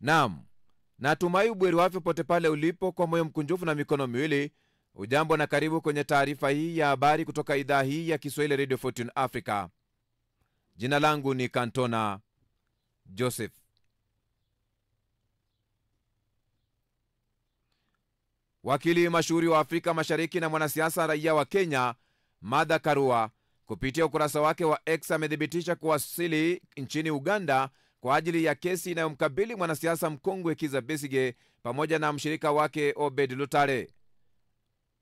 Naam, natumai ubweri wafyo pote pale ulipo kwa moyo mkunjufu na mikono miwili. Ujambo na karibu kwenye taarifa hii ya habari kutoka idhaa hii ya Kiswahili Radio Fortune Africa. Jina langu ni Kantona Joseph. Wakili mashuhuri wa Afrika Mashariki na mwanasiasa raia wa Kenya, Martha Karua, kupitia ukurasa wake wa X amedhibitisha kuwasili nchini Uganda kwa ajili ya kesi inayomkabili mwanasiasa mkongwe Kizza Besigye pamoja na mshirika wake Obed Lutale.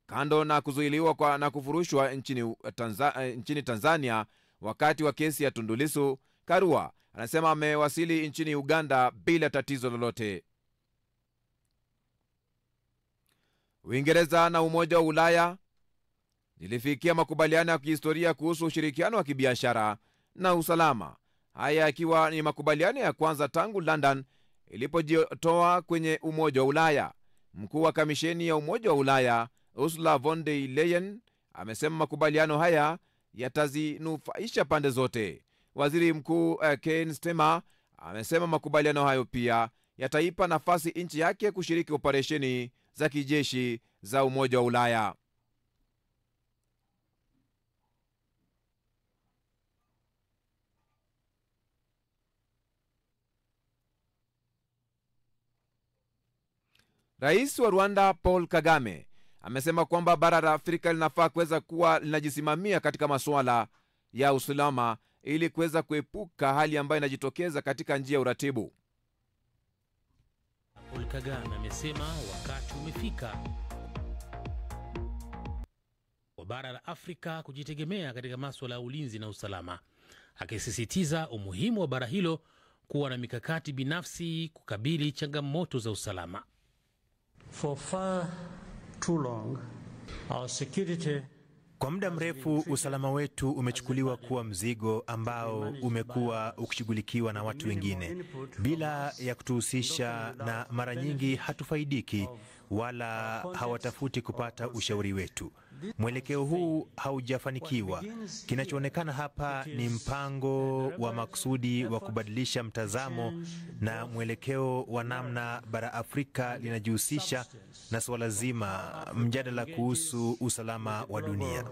Kando na kuzuiliwa na kufurushwa nchini Tanzania wakati wa kesi ya Tundu Lissu, Karua anasema amewasili nchini Uganda bila tatizo lolote. Uingereza na Umoja wa Ulaya zilifikia makubaliano ya kihistoria kuhusu ushirikiano wa kibiashara na usalama. Haya yakiwa ni makubaliano ya kwanza tangu London ilipojitoa kwenye Umoja wa Ulaya. Mkuu wa kamisheni ya Umoja wa Ulaya Ursula von der Leyen amesema makubaliano haya yatazinufaisha pande zote. Waziri Mkuu Keir Starmer amesema makubaliano hayo pia yataipa nafasi nchi yake kushiriki operesheni za kijeshi za Umoja wa Ulaya. Rais wa Rwanda Paul Kagame amesema kwamba bara la Afrika linafaa kuweza kuwa linajisimamia katika masuala ya usalama ili kuweza kuepuka hali ambayo inajitokeza katika njia ya uratibu. Paul Kagame amesema wakati umefika kwa bara la Afrika kujitegemea katika masuala ya ulinzi na usalama, akisisitiza umuhimu wa bara hilo kuwa na mikakati binafsi kukabili changamoto za usalama. For far too long, our security. Kwa muda mrefu usalama wetu umechukuliwa kuwa mzigo ambao umekuwa ukishughulikiwa na watu wengine bila ya kutuhusisha, na mara nyingi hatufaidiki wala hawatafuti kupata ushauri wetu. Mwelekeo huu haujafanikiwa. Kinachoonekana hapa ni mpango wa makusudi wa kubadilisha mtazamo na mwelekeo wa namna bara Afrika linajihusisha na swala zima mjadala kuhusu usalama wa dunia.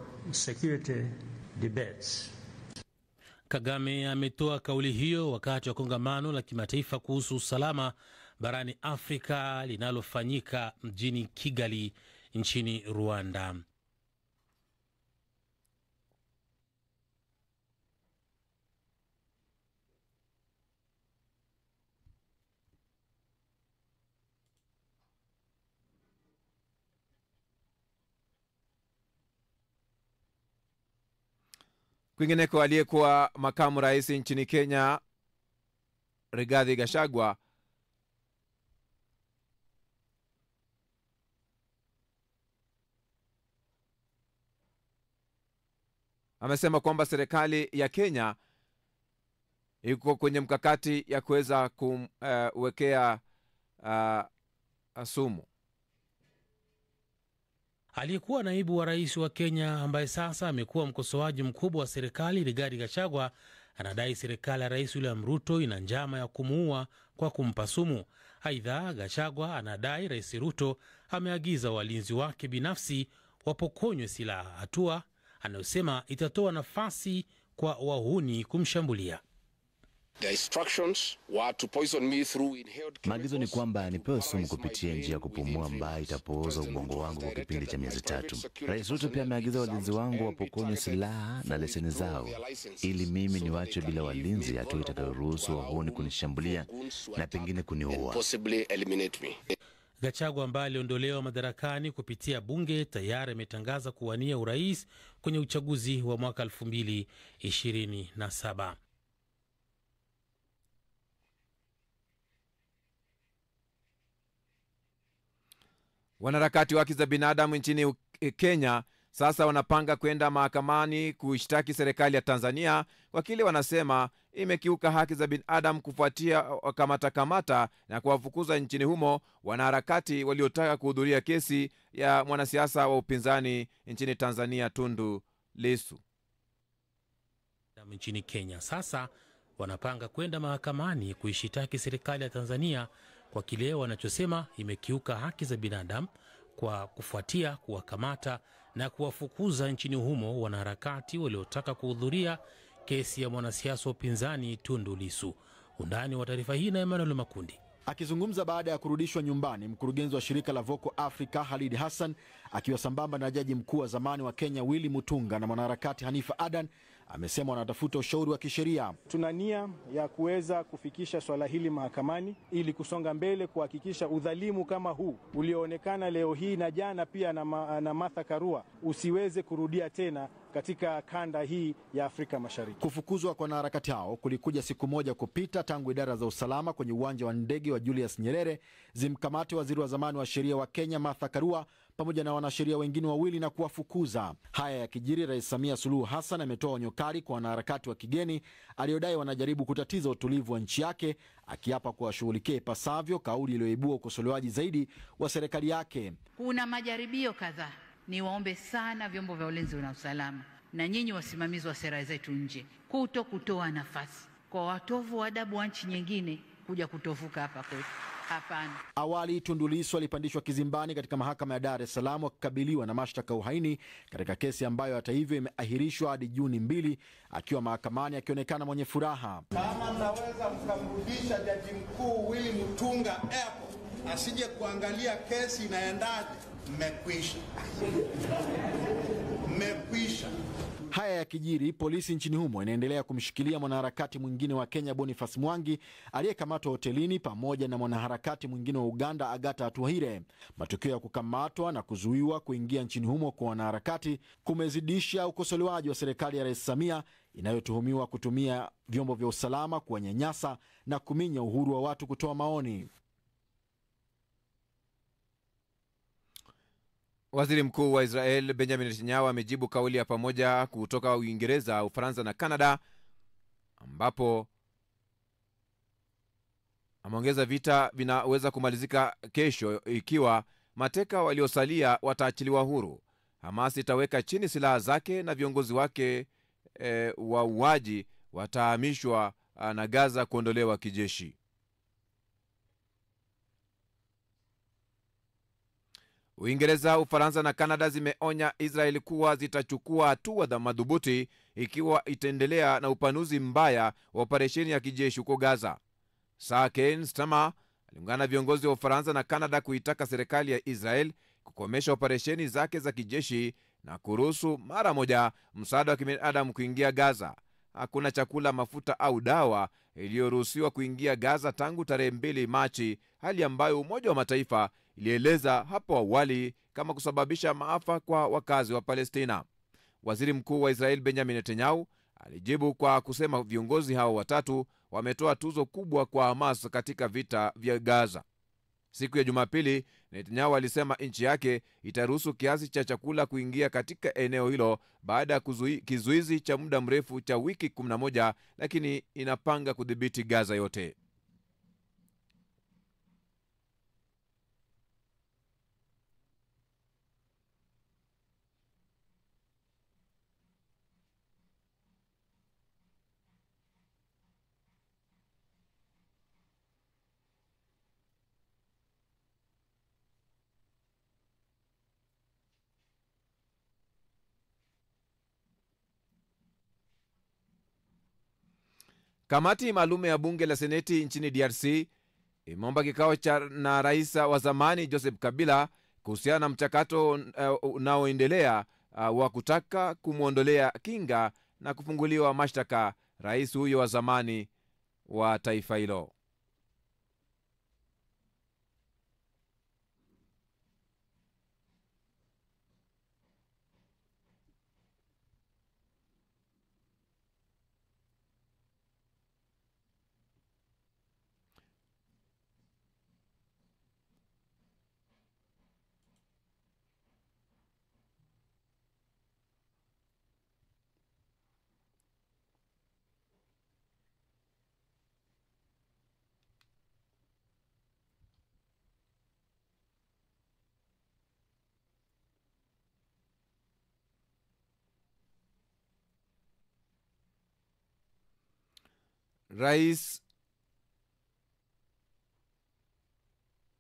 Kagame ametoa kauli hiyo wakati wa kongamano la kimataifa kuhusu usalama barani Afrika linalofanyika mjini Kigali nchini Rwanda. Kwingineko, aliyekuwa makamu rais nchini Kenya Rigathi Gachagua amesema kwamba serikali ya Kenya iko kwenye mkakati ya kuweza kumwekea sumu. Aliyekuwa naibu wa rais wa Kenya ambaye sasa amekuwa mkosoaji mkubwa wa serikali, Rigathi Gachagua anadai serikali ya Rais William Ruto ina njama ya kumuua kwa kumpa sumu. Aidha, Gachagua anadai Rais Ruto ameagiza walinzi wake binafsi wapokonywe silaha, hatua anayosema itatoa nafasi kwa wahuni kumshambulia. Maagizo ni kwamba nipewe sumu kupitia njia ya kupumua ambayo itapooza ubongo wangu kwa kipindi cha miezi 3. Rais Ruto pia ameagiza walinzi wangu wapokonywe silaha na leseni zao ili mimi niwachwe bila walinzi, hatua itakayoruhusu wahuni kunishambulia na pengine kuniua. Gachagua ambaye aliondolewa madarakani kupitia bunge tayari ametangaza kuwania urais kwenye uchaguzi wa mwaka 2027. Wanaharakati wa haki za binadamu nchini Kenya sasa wanapanga kwenda mahakamani kuishtaki serikali ya Tanzania kwa kile wanasema imekiuka haki za binadamu kufuatia kamata na kuwafukuza nchini humo wanaharakati waliotaka kuhudhuria kesi ya mwanasiasa wa upinzani nchini Tanzania Tundu Lissu. Nchini Kenya sasa wanapanga kwenda mahakamani kuishitaki serikali ya Tanzania kwa kile wanachosema imekiuka haki za binadamu kwa kufuatia kuwakamata na kuwafukuza nchini humo wanaharakati waliotaka kuhudhuria kesi ya mwanasiasa wa upinzani Tundu Lissu. Undani wa taarifa hii na Emmanuel Makundi. Akizungumza baada ya kurudishwa nyumbani, mkurugenzi wa shirika la Voco Africa Khalid Hassan akiwa sambamba na jaji mkuu wa zamani wa Kenya Willy Mutunga na mwanaharakati Hanifa Adan amesema wanatafuta ushauri wa kisheria. Tuna nia ya kuweza kufikisha swala hili mahakamani ili kusonga mbele, kuhakikisha udhalimu kama huu ulioonekana leo hii na jana pia na Martha Karua usiweze kurudia tena katika kanda hii ya Afrika Mashariki. Kufukuzwa kwa wanaharakati hao kulikuja siku moja kupita tangu idara za usalama kwenye uwanja wa ndege wa Julius Nyerere zimkamate waziri wa zamani wa sheria wa Kenya Martha Karua pamoja na wanasheria wengine wawili na kuwafukuza. Haya ya kijiri, Rais Samia Suluhu Hassan ametoa onyo kali kwa wanaharakati wa kigeni aliodai wanajaribu kutatiza utulivu wa nchi yake, akiapa kuwashughulikia ipasavyo, kauli iliyoibua ukosolewaji zaidi wa serikali yake. Kuna majaribio kadhaa. Niwaombe sana vyombo vya ulinzi na usalama na nyinyi wasimamizi wa sera zetu nje kutoa nafasi kwa watovu wa adabu wa nchi nyingine kuja kutovuka hapa kwetu. Hapana. Awali Tundu Lissu alipandishwa kizimbani katika mahakama ya Dar es Salaam akikabiliwa na mashtaka uhaini katika kesi ambayo hata hivyo imeahirishwa hadi Juni 2, akiwa mahakamani akionekana mwenye furaha. Kama mnaweza mkamrudisha jaji mkuu Willy Mutunga airport asije kuangalia kesi inaendaje, mmekwisha. Mmekwisha. Haya ya kijiri, polisi nchini humo inaendelea kumshikilia mwanaharakati mwingine wa Kenya Boniface Mwangi aliyekamatwa hotelini pamoja na mwanaharakati mwingine wa Uganda Agatha Atuhaire. Matukio ya kukamatwa na kuzuiwa kuingia nchini humo kwa wanaharakati kumezidisha ukosolewaji wa serikali ya Rais Samia inayotuhumiwa kutumia vyombo vya usalama kuwanyanyasa na kuminya uhuru wa watu kutoa maoni. Waziri Mkuu wa Israel Benjamin Netanyahu amejibu kauli ya pamoja kutoka Uingereza, Ufaransa na Kanada, ambapo ameongeza vita vinaweza kumalizika kesho ikiwa mateka waliosalia wataachiliwa huru. Hamas itaweka chini silaha zake na viongozi wake wauaji watahamishwa na Gaza kuondolewa kijeshi. Uingereza, Ufaransa na Kanada zimeonya Israeli kuwa zitachukua hatua za madhubuti ikiwa itaendelea na upanuzi mbaya wa operesheni ya kijeshi huko Gaza. Sir Keir Starmer aliungana na viongozi wa Ufaransa na Kanada kuitaka serikali ya Israel kukomesha operesheni zake za kijeshi na kuruhusu mara moja msaada wa kibinadamu kuingia Gaza. Hakuna chakula, mafuta au dawa iliyoruhusiwa kuingia Gaza tangu tarehe 2 Machi, hali ambayo Umoja wa Mataifa ilieleza hapo awali kama kusababisha maafa kwa wakazi wa Palestina. Waziri Mkuu wa Israel Benjamin Netanyahu alijibu kwa kusema viongozi hao watatu wametoa tuzo kubwa kwa Hamas katika vita vya Gaza. Siku ya Jumapili, Netanyahu alisema nchi yake itaruhusu kiasi cha chakula kuingia katika eneo hilo baada ya kizuizi cha muda mrefu cha wiki 11, lakini inapanga kudhibiti Gaza yote. Kamati maalum ya bunge la seneti nchini DRC imeomba kikao na rais wa zamani Joseph Kabila kuhusiana na mchakato unaoendelea wa kutaka kumwondolea kinga na kufunguliwa mashtaka rais huyo wa zamani wa taifa hilo.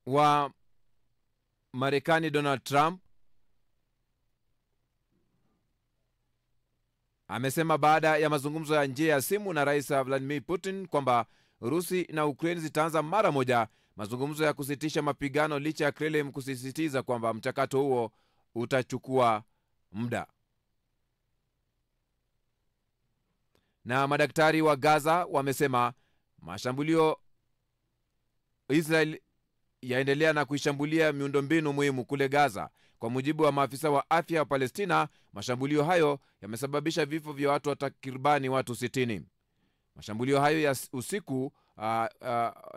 wa Marekani Donald Trump amesema baada ya mazungumzo ya njia ya simu na Rais Vladimir Putin kwamba Urusi na Ukraine zitaanza mara moja mazungumzo ya kusitisha mapigano, licha ya Kremlin kusisitiza kwamba mchakato huo utachukua muda. Na madaktari wa Gaza wamesema mashambulio Israel yaendelea na kuishambulia miundombinu muhimu kule Gaza. Kwa mujibu wa maafisa wa afya wa Palestina, mashambulio hayo yamesababisha vifo vya watu takribani watu 60. Mashambulio hayo ya usiku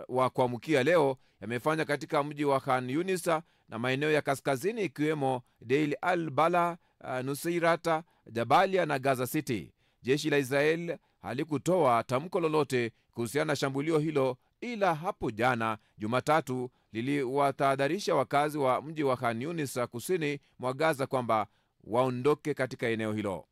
wa kuamkia leo yamefanywa katika mji wa Khan Yunis na maeneo ya kaskazini ikiwemo Deir al-Bala, Nuseirat, Jabalia na Gaza City. Jeshi la Israel halikutoa tamko lolote kuhusiana na shambulio hilo, ila hapo jana Jumatatu liliwatahadharisha wakazi wa mji wa Khan Yunis kusini mwa Gaza kwamba waondoke katika eneo hilo.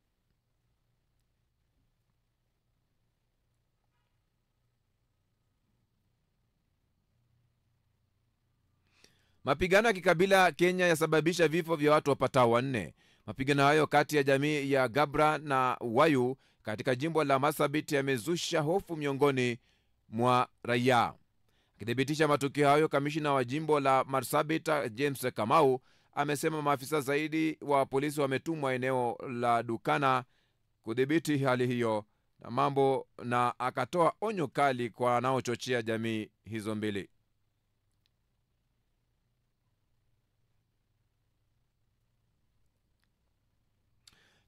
Mapigano ya kikabila Kenya yasababisha vifo vya watu wapatao 4. Mapigano hayo kati ya jamii ya Gabra na Wayu katika jimbo la Marsabit yamezusha hofu miongoni mwa raia. Akithibitisha matukio hayo, kamishina wa jimbo la Marsabit James Kamau amesema maafisa zaidi wa polisi wametumwa eneo la Dukana kudhibiti hali hiyo na akatoa onyo kali kwa wanaochochea jamii hizo mbili.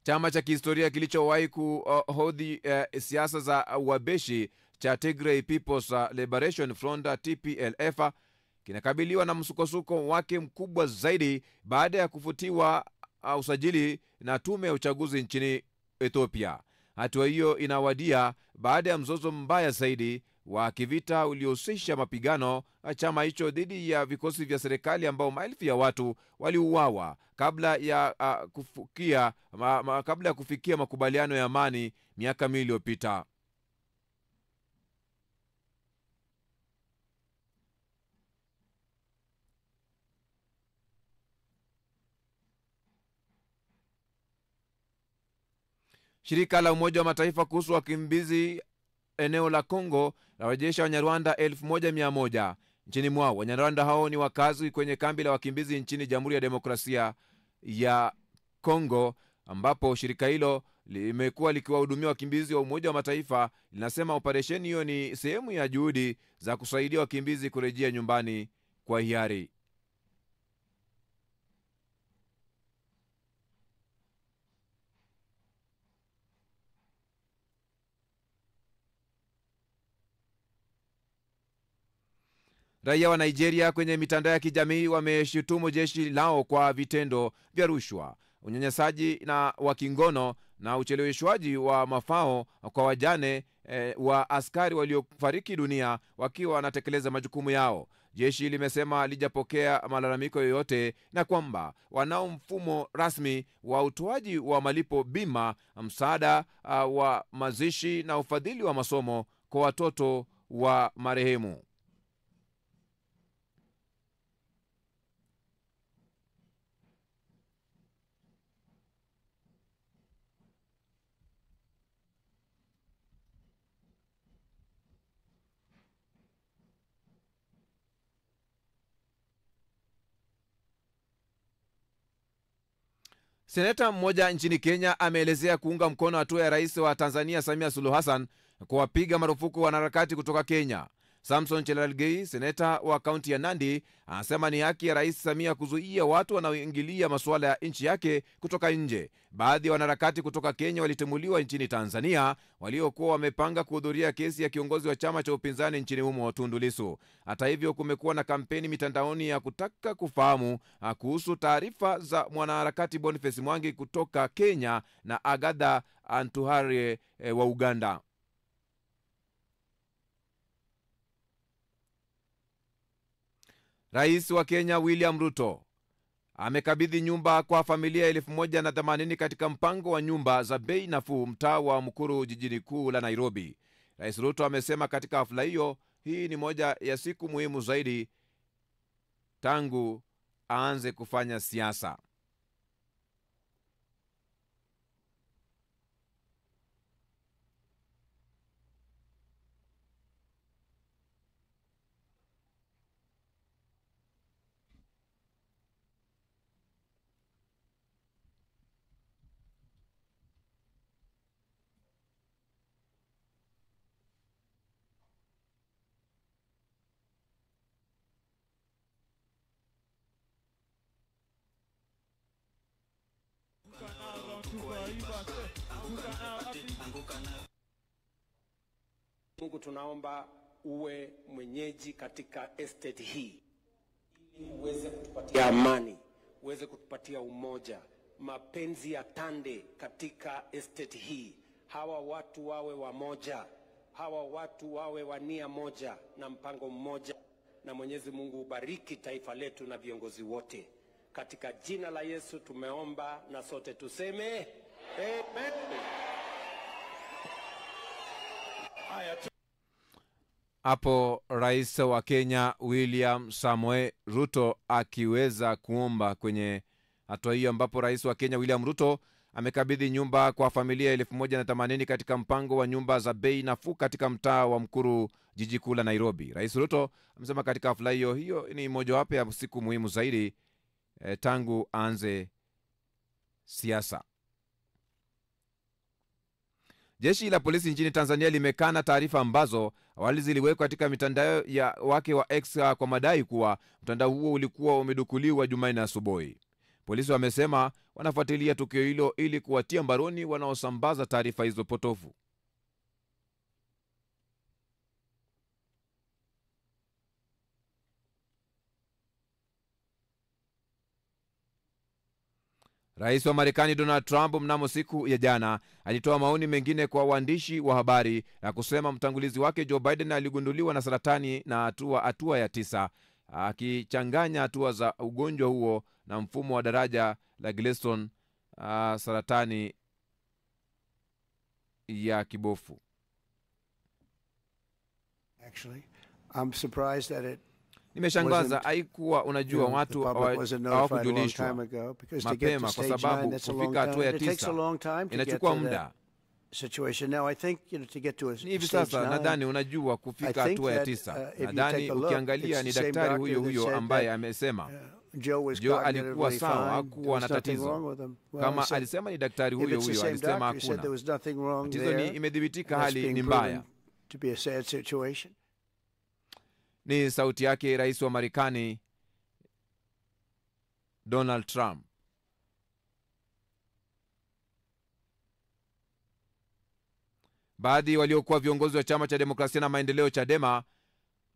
Chama cha kihistoria kilichowahi kuhodhi siasa za Wabeshi cha Tigray People's Liberation Front TPLF kinakabiliwa na msukosuko wake mkubwa zaidi baada ya kufutiwa usajili na tume ya uchaguzi nchini Ethiopia. Hatua hiyo inawadia baada ya mzozo mbaya zaidi wa kivita uliohusisha mapigano chama hicho dhidi ya vikosi vya serikali ambao maelfu ya watu waliuawa kabla ya kufikia makubaliano ya amani miaka miwili iliyopita. Shirika la Umoja wa Mataifa kuhusu wakimbizi eneo la Kongo lawarejesha Wanyarwanda 1100 nchini mwao. Wanyarwanda hao ni wakazi kwenye kambi la wakimbizi nchini Jamhuri ya Demokrasia ya Kongo, ambapo shirika hilo limekuwa likiwahudumia wakimbizi wa Umoja wa Mataifa. Linasema operesheni hiyo ni sehemu ya juhudi za kusaidia wakimbizi kurejea nyumbani kwa hiari. Raia wa Nigeria kwenye mitandao ya kijamii wameshutumu jeshi lao kwa vitendo vya rushwa, unyanyasaji na wa kingono na ucheleweshwaji wa mafao kwa wajane wa askari waliofariki dunia wakiwa wanatekeleza majukumu yao. Jeshi limesema halijapokea malalamiko yoyote na kwamba wanao mfumo rasmi wa utoaji wa malipo bima, msaada wa mazishi na ufadhili wa masomo kwa watoto wa marehemu. Seneta mmoja nchini Kenya ameelezea kuunga mkono hatua ya rais wa Tanzania Samia Suluhu Hassan kuwapiga marufuku wanaharakati kutoka Kenya. Samson Cherargei, seneta wa kaunti ya Nandi, anasema ni haki ya Rais Samia kuzuia watu wanaoingilia masuala ya nchi yake kutoka nje. Baadhi ya wanaharakati kutoka Kenya walitimuliwa nchini Tanzania waliokuwa wamepanga kuhudhuria kesi ya kiongozi wa chama cha upinzani nchini humo Tundu Lissu. Hata hivyo, kumekuwa na kampeni mitandaoni ya kutaka kufahamu kuhusu taarifa za mwanaharakati Boniface Mwangi kutoka Kenya na Agatha Antuharie wa Uganda. Rais wa Kenya William Ruto amekabidhi nyumba kwa familia 1080 katika mpango wa nyumba za bei nafuu mtaa wa Mukuru jijini kuu la Nairobi. Rais Ruto amesema katika hafla hiyo, hii ni moja ya siku muhimu zaidi tangu aanze kufanya siasa. Mungu, tunaomba uwe mwenyeji katika estate hii, ili uweze kutupatia amani, uweze kutupatia umoja, mapenzi ya tande katika estate hii. Hawa watu wawe wamoja, hawa watu wawe wa nia moja na mpango mmoja, na Mwenyezi Mungu ubariki taifa letu na viongozi wote. Katika jina la Yesu tumeomba na sote tuseme amen. Hapo Rais wa Kenya William Samoei Ruto akiweza kuomba kwenye hatua hiyo, ambapo Rais wa Kenya William Ruto amekabidhi nyumba kwa familia 1080 katika mpango wa nyumba za bei nafuu katika mtaa wa Mkuru, jiji kuu la Nairobi. Rais Ruto amesema katika hafla hiyo ni mojawapo ya siku muhimu zaidi tangu aanze siasa. Jeshi la polisi nchini Tanzania limekana taarifa ambazo awali ziliwekwa katika mitandao wake wa X kwa madai kuwa mtandao huo ulikuwa umedukuliwa Jumanne asubuhi. Polisi wamesema wanafuatilia tukio hilo ili kuwatia mbaroni wanaosambaza taarifa hizo potofu. Rais wa Marekani Donald Trump mnamo siku ya jana alitoa maoni mengine kwa waandishi wa habari na kusema mtangulizi wake Joe Biden aligunduliwa na saratani na hatua ya 9, akichanganya hatua za ugonjwa huo na mfumo wa daraja la Gleason, saratani ya kibofu. Actually, I'm surprised that it Nimeshangaza haikuwa unajua watu hawakujulishwa mapema, kwa sababu kufika hatua ya 9 inachukua muda. Hivi sasa nadhani unajua kufika hatua ya 9. Nadhani ukiangalia ni daktari huyo ambaye amesema Joe alikuwa sawa, hakuwa na tatizo. Kama alisema ni daktari huyo alisema hakuna tatizo, ni imedhibitika hali ni mbaya. Ni sauti yake Rais wa Marekani Donald Trump. Baadhi waliokuwa viongozi wa chama cha demokrasia na maendeleo Chadema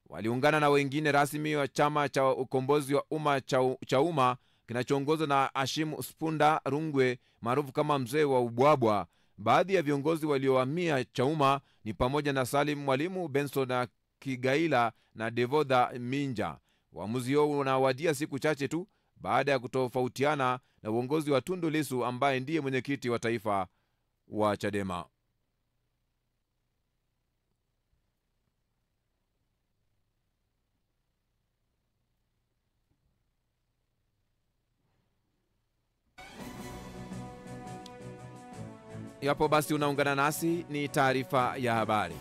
waliungana na wengine rasmi wa chama cha ukombozi wa umma cha umma kinachoongozwa na Hashim Spunda Rungwe maarufu kama mzee wa ubwabwa. Baadhi ya viongozi waliohamia Chauma ni pamoja na Salim Mwalimu, Benson na Kigaila na Devodha Minja. Uamuzi huo unawadia siku chache tu baada ya kutofautiana na uongozi wa Tundu Lissu ambaye ndiye mwenyekiti wa taifa wa Chadema. Yapo basi unaungana nasi, ni taarifa ya habari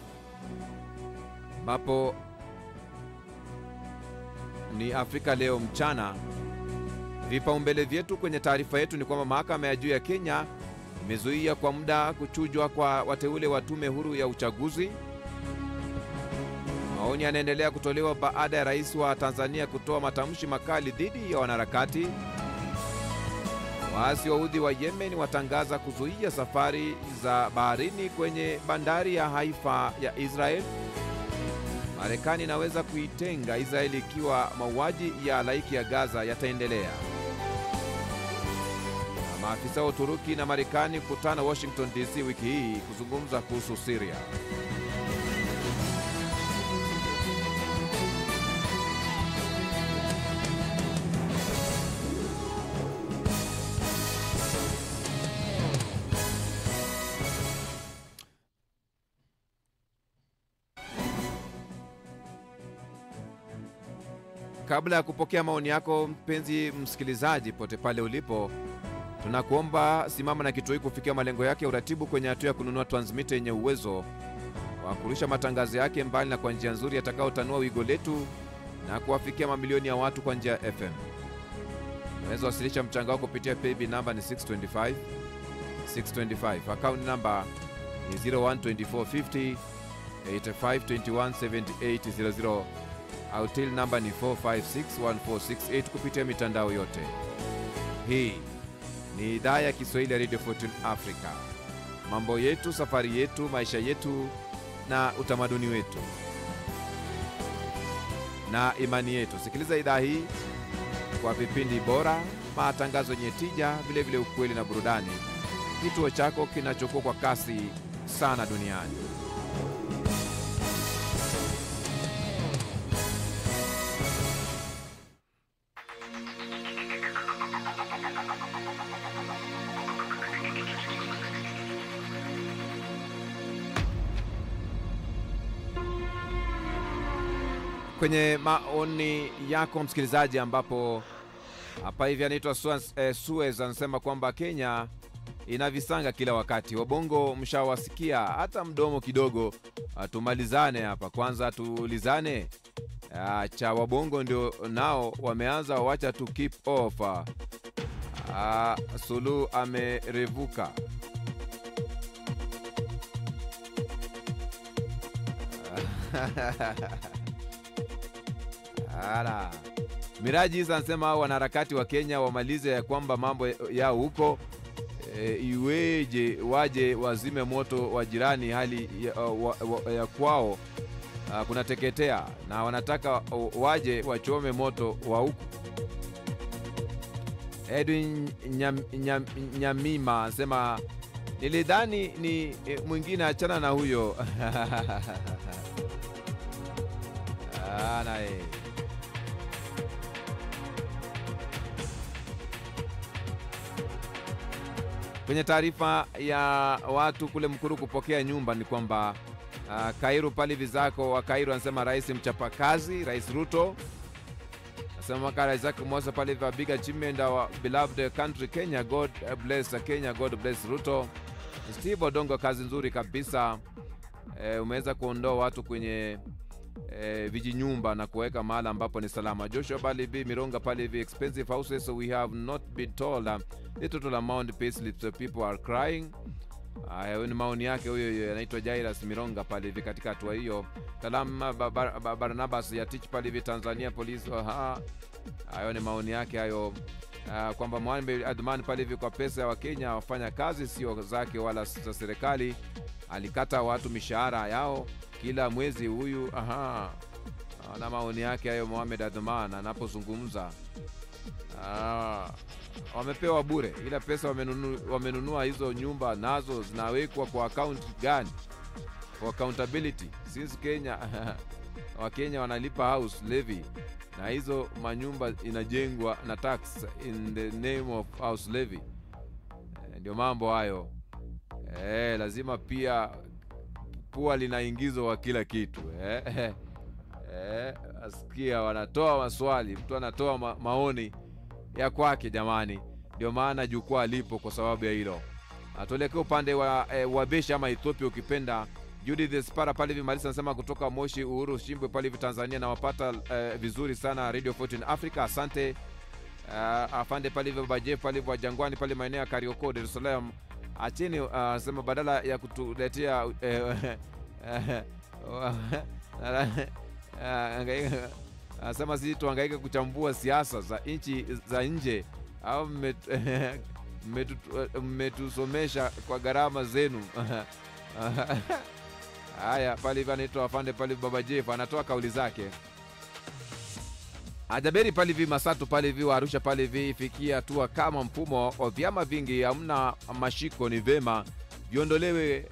ambapo ni Afrika Leo mchana. Vipaumbele vyetu kwenye taarifa yetu ni kwamba mahakama ya juu ya Kenya imezuia kwa muda kuchujwa kwa wateule wa tume huru ya uchaguzi. Maoni yanaendelea kutolewa baada ya rais wa Tanzania kutoa matamshi makali dhidi ya wanaharakati. Waasi wa Houthi wa Yemen watangaza kuzuia safari za baharini kwenye bandari ya Haifa ya Israel. Marekani inaweza kuitenga Israeli ikiwa mauaji ya halaiki ya Gaza yataendelea. Na maafisa wa Uturuki na Marekani kukutana Washington DC wiki hii kuzungumza kuhusu Syria. Kabla ya kupokea maoni yako, mpenzi msikilizaji, pote pale ulipo, tunakuomba simama na kituo hiki kufikia malengo yake ya uratibu kwenye hatua ya kununua transmitter yenye uwezo wa kurusha matangazo yake mbali na kwa njia nzuri atakayotanua wigo letu na kuwafikia mamilioni ya watu kwa njia ya FM. Unaweza wasilisha mchango wako kupitia paybill namba ni 625. Account namba ni 012450 85217800. Au till namba ni 4561468 kupitia mitandao yote. Hii ni idhaa ya Kiswahili ya Radio Fortune Africa. Mambo yetu, safari yetu, maisha yetu na utamaduni wetu na imani yetu. Sikiliza idhaa hii kwa vipindi bora, matangazo yenye tija, vile vile ukweli na burudani. Kituo chako kinachokuwa kwa kasi sana duniani. Kwenye maoni yako msikilizaji, ambapo hapa hivi anaitwa Suez anasema kwamba Kenya inavisanga kila wakati. Wabongo mshawasikia, hata mdomo kidogo. Tumalizane hapa kwanza, tuulizane. Cha wabongo ndio nao wameanza, wacha tu keep off. Sulu amerevuka. Miraji anasema wanaharakati wa Kenya wamalize ya kwamba mambo yao huko, iweje waje wazime moto wa jirani hali ya kwao kunateketea, na wanataka waje wachome moto wa huku. Edwin Nyamima anasema nilidhani ni mwingine, achana na huyo. Nae kwenye taarifa ya watu kule Mkuru kupokea nyumba ni kwamba Kairu pale vizako wa Kairu anasema rais mchapakazi, Rais Ruto anasema makara Isaac Mosa pale vya big achievement our beloved country Kenya, God bless Kenya, God bless Ruto. Steve Odongo, kazi nzuri kabisa, umeweza kuondoa watu kwenye vijinyumba na kuweka mahali ambapo ni salama. Joshua Balibi Mironga pale hivi expensive houses, so we have not been told the total amount pay slips, so people are crying. Ni maoni yake huyo, anaitwa Jairus Mironga pale hivi katika hatua hiyo. Salama Barnabas ya Teach pale hivi Tanzania Police. Hayo ni maoni yake hayo, kwamba Mohamed Adman pale hivi kwa pesa ya Wakenya wafanya kazi sio zake wala za serikali, alikata watu mishahara yao kila mwezi huyu. Na maoni yake hayo Mohamed Adman anapozungumza. Wamepewa bure, ila pesa wamenunua hizo nyumba nazo zinawekwa kwa account gani? For accountability. Since Kenya Wakenya wanalipa house levy na hizo manyumba inajengwa na tax in the name of house levy. Ndio mambo hayo. Lazima pia pua linaingizwa wa kila kitu. Asikia wanatoa maswali, mtu anatoa maoni ya kwake jamani. Ndio maana jukwaa lipo kwa sababu ya hilo. Atolekea upande wa Besha ama Ethiopia ukipenda. Judith Spara pale hivi Marisa anasema kutoka Moshi, Uhuru Shimbwe pale hivi Tanzania, na wapata vizuri sana Radio Fortune Africa. Asante. Afande pale hivi Baje pale hivi Jangwani pale maeneo ya Karioko Dar es Salaam. Acheni anasema badala ya kutuletea anasema sisi tuhangaike kuchambua siasa za nchi za nje, au mmetusomesha kwa gharama zenu. Haya pale hivi anaitwa afande pale Baba Jeff anatoa kauli zake. Ajaberi pale hivi Masatu pale hivi Arusha pale hivi fikia hatua kama mfumo wa vyama vingi hamna mashiko, ni vema viondolewe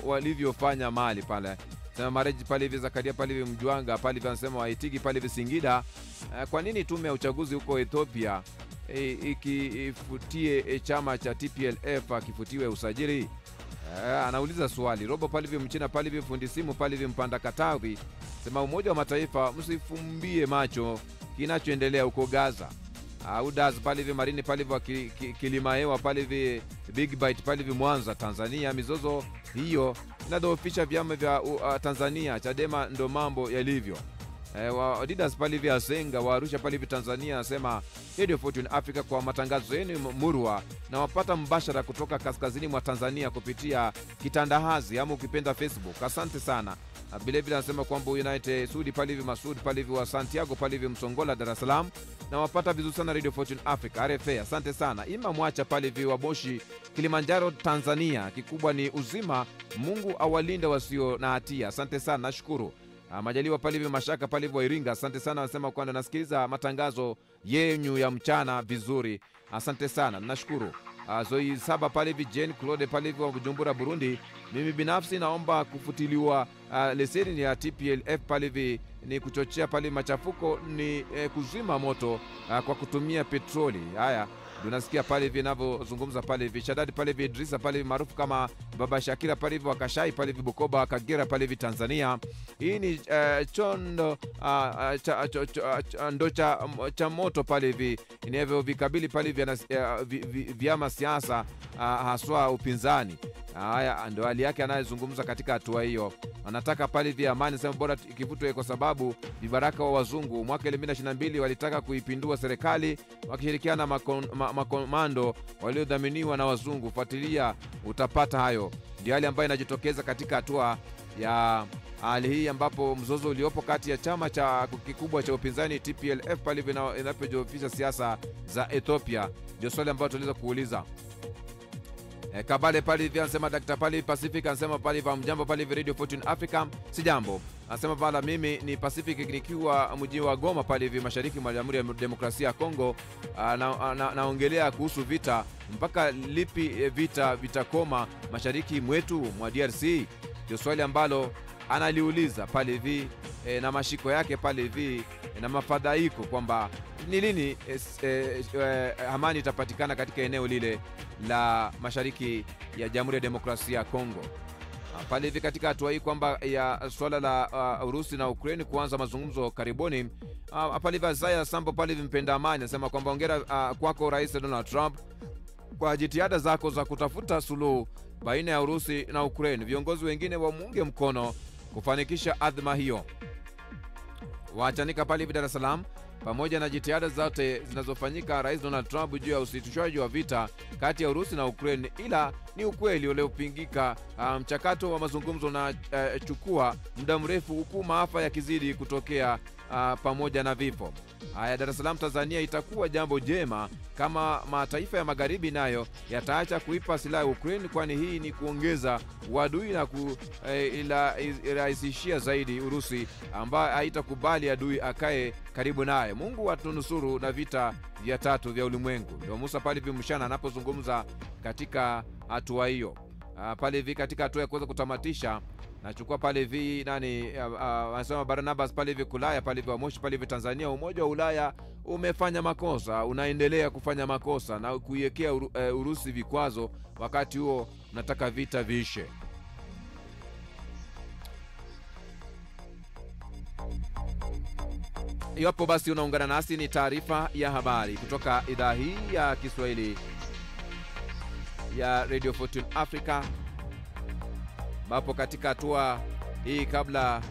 walivyofanya mali pale. Sema Mareji pale hivi Zakaria pale hivi Mjwanga pale hivi anasema Waitigi pale hivi Singida, kwa nini tume ya uchaguzi huko Ethiopia ikifutie chama cha TPLF akifutiwe usajili? Anauliza swali. Robo pale hivi Mchina pale hivi fundi simu pale hivi Mpanda Katavi Sema Umoja wa Mataifa msifumbie macho kinachoendelea huko Gaza. Audas pale hivi Marini pale hivi Kilimahewa pale hivi Big Bite pale hivi Mwanza Tanzania. Mizozo hiyo inadhoofisha vyama vya Tanzania. Chadema ndo mambo yalivyo. Adidas pale hivi Asenga wa Arusha pale hivi Tanzania asema Radio Fortune Africa kwa matangazo yenu murwa na wapata mbashara kutoka kaskazini mwa Tanzania kupitia Kitandahazi ama ukipenda Facebook. Asante sana. Vile vile anasema kwamba United Sudi pale hivi Masud pale hivi wa Santiago pale hivi Msongola Dar es Salaam na wapata vizuri sana Radio Fortune Africa RFA. Asante sana. Ima Mwacha pale hivi wa Moshi Kilimanjaro Tanzania. Kikubwa ni uzima, Mungu awalinde wasio na hatia. Asante sana, nashukuru. Majaliwa pale hivi Mashaka pale hivi wa Iringa. Asante sana, anasema kwamba nasikiliza matangazo yenyu ya mchana vizuri. Asante sana, nashukuru. Zoi Saba pale hivi Jane Claude pale hivi wa Bujumbura Burundi. Mimi binafsi naomba kufutiliwa leseni ya TPLF pale hivi ni kuchochea pale machafuko ni kuzima moto kwa kutumia petroli. Haya tunasikia pale hivi ninavyozungumza pale hivi. Shadadi pale hivi Idrisa pale hivi maarufu kama Baba Shakira pale hivi Wakashai pale hivi Bukoba Kagera pale hivi Tanzania. Hii ni chondo ndo cha moto pale hivi inavyo vikabili pale hivi vyama siasa haswa upinzani. Haya ndo hali yake anayezungumza katika hatua hiyo. Anataka pale hivi amani, sema bora ikivutwe kwa sababu vibaraka wa wazungu mwaka 2022 walitaka kuipindua serikali wakishirikiana na makomando waliodhaminiwa na wazungu. Fuatilia utapata hayo. Ndio hali ambayo inajitokeza katika hatua ya hali hii ambapo mzozo uliopo kati ya chama cha kikubwa cha upinzani TPLF pale inapojofisha siasa za Ethiopia. Ndio swali ambalo tuliweza kuuliza. Kabale pale hivi anasema Dr. pale Pacific anasema pale mjambo pale Radio Fortune Africa. Si jambo. Anasema pala mimi ni Pacific nikiwa mji wa Goma pale hivi mashariki mwa Jamhuri ya Demokrasia ya Kongo. Naongelea kuhusu vita, mpaka lipi vita vitakoma mashariki mwetu mwa DRC? Ndio swali ambalo analiuliza pale hivi na mashiko yake pale hivi na mafadhaiko kwamba ni lini amani itapatikana katika eneo lile la mashariki ya Jamhuri ya Demokrasia ya Kongo. Pale hivi katika hatua hii kwamba ya swala la Urusi na Ukraine kuanza mazungumzo karibuni. Pale hivi Zaya Sambo pale hivi mpenda amani anasema kwamba hongera kwako Rais Donald Trump kwa jitihada zako za kutafuta suluhu baina ya Urusi na Ukraine. Viongozi wengine wamuunge mkono kufanikisha adhma hiyo. Waachanika pale hivi Dar es Salaam pamoja na jitihada zote zinazofanyika Rais Donald Trump juu ya usitishwaji wa vita kati ya Urusi na Ukraine, ila ni ukweli uliopingika. Mchakato wa mazungumzo na chukua muda mrefu huku maafa yakizidi kutokea pamoja na vifo. Haya, Dar es Salaam Tanzania, itakuwa jambo jema kama mataifa ya magharibi nayo yataacha kuipa silaha Ukraine, kwani hii ni kuongeza uadui na kurahisishia zaidi Urusi ambaye haitakubali adui akae karibu naye. Mungu atunusuru na vita vya tatu vya ulimwengu. Ndio Musa pale Mshana anapozungumza katika hatua hiyo. Pale hivi katika hatua ya kuweza kutamatisha nachukua pale hivi anasema Barnabas pale hivi Kulaya pale hivi Moshi pale hivi Tanzania. Umoja wa Ulaya umefanya makosa, unaendelea kufanya makosa na kuiwekea Urusi vikwazo, wakati huo nataka vita viishe. Iwapo basi unaungana nasi, ni taarifa ya habari kutoka idhaa hii ya Kiswahili ya Radio Fortune Africa, ambapo katika hatua hii kabla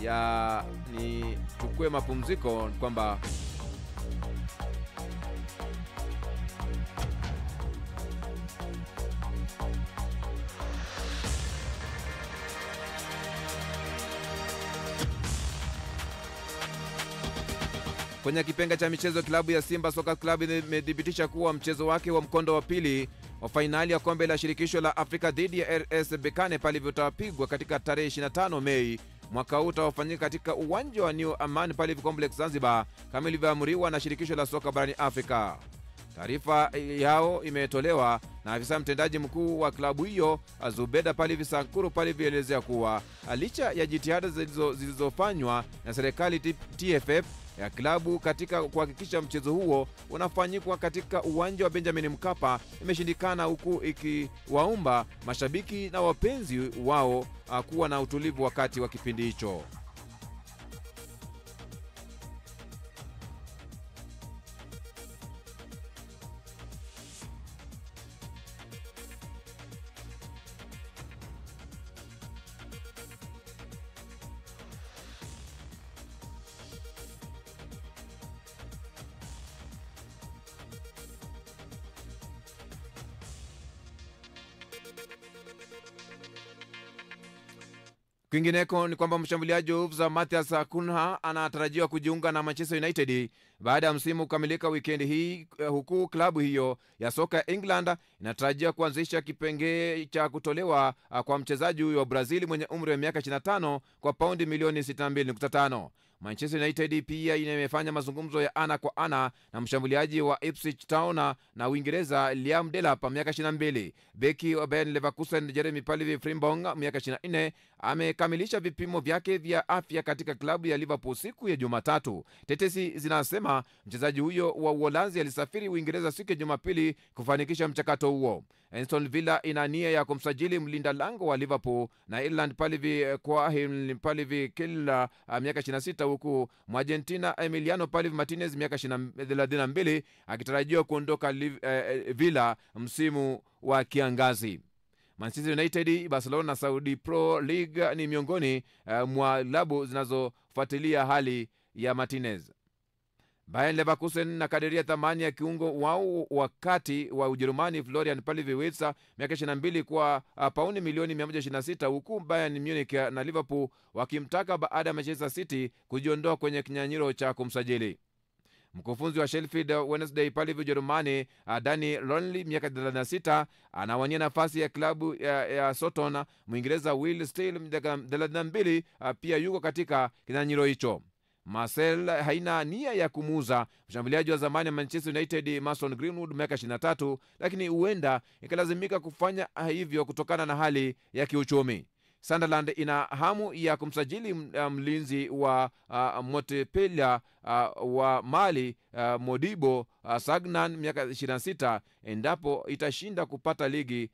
ya ni tukue mapumziko kwamba kwenye kipenga cha michezo, klabu ya Simba Soka Club imedhibitisha kuwa mchezo wake wa mkondo wa pili wa fainali ya kombe la shirikisho la Afrika dhidi ya RS Berkane pale utapigwa katika tarehe 25 Mei mwaka huu, utafanyika katika uwanja wa New Aman pale Complex Zanzibar kama ilivyoamriwa na shirikisho la soka barani Afrika. Taarifa yao imetolewa na afisa mtendaji mkuu wa klabu hiyo Zubeda pale Sankuru pale vielezea kuwa licha ya jitihada zilizofanywa na serikali TFF ya klabu katika kuhakikisha mchezo huo unafanyikwa katika uwanja wa Benjamin Mkapa, imeshindikana, huku ikiwaomba mashabiki na wapenzi wao kuwa na utulivu wakati wa kipindi hicho. Kwingineko ni kwamba mshambuliaji wa Wolves Matthias Cunha anatarajiwa kujiunga na Manchester United baada ya msimu kukamilika weekend hii, huku klabu hiyo ya soka ya England inatarajia kuanzisha kipengee cha kutolewa kwa mchezaji huyo wa Brazil mwenye umri wa miaka 25 kwa paundi milioni 62.5. Manchester United pia imefanya mazungumzo ya ana kwa ana na mshambuliaji wa Ipswich Town na Uingereza Liam Delap miaka 22. Beki wa Bayer Leverkusen Jeremy Frimpong miaka 24 amekamilisha vipimo vyake vya afya katika klabu ya Liverpool siku ya Jumatatu. Tetesi zinasema mchezaji huyo wa Uholanzi alisafiri Uingereza siku ya Jumapili kufanikisha mchakato huo. Aston Villa ina nia ya kumsajili mlinda lango wa Liverpool na Ireland Palivi Killa miaka 26, huku Argentina Emiliano Palivi Martinez miaka 32 akitarajiwa kuondoka Villa msimu wa kiangazi. Manchester United, Barcelona na Saudi Pro League ni miongoni mwa klabu zinazofuatilia hali ya Martinez. Bayer Leverkusen na kadiria thamani ya kiungo wao wakati wa Ujerumani Florian Palivi miaka 22 kwa pauni milioni 126, huku Bayern Munich na Liverpool wakimtaka baada ya Manchester City kujiondoa kwenye kinyang'anyiro cha kumsajili. Mkufunzi wa Sheffield Wednesday Palivi Ujerumani Danny Lonley miaka 36 anawania nafasi ya klabu ya Soton. Mwingereza Will Steele miaka 32 pia yuko katika kinyang'anyiro hicho. Marcel haina nia ya kumuuza mshambuliaji wa zamani wa Manchester United Mason Greenwood miaka 23, lakini huenda ikalazimika kufanya hivyo kutokana na hali ya kiuchumi. Sunderland ina hamu ya kumsajili mlinzi wa Montpellier wa Mali Modibo Sagnan miaka 26 endapo itashinda kupata ligi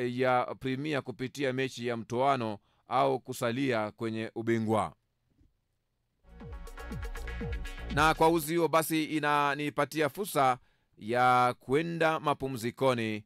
ya Premier kupitia mechi ya mtoano au kusalia kwenye ubingwa. Na kwa uzio basi inanipatia fursa ya kwenda mapumzikoni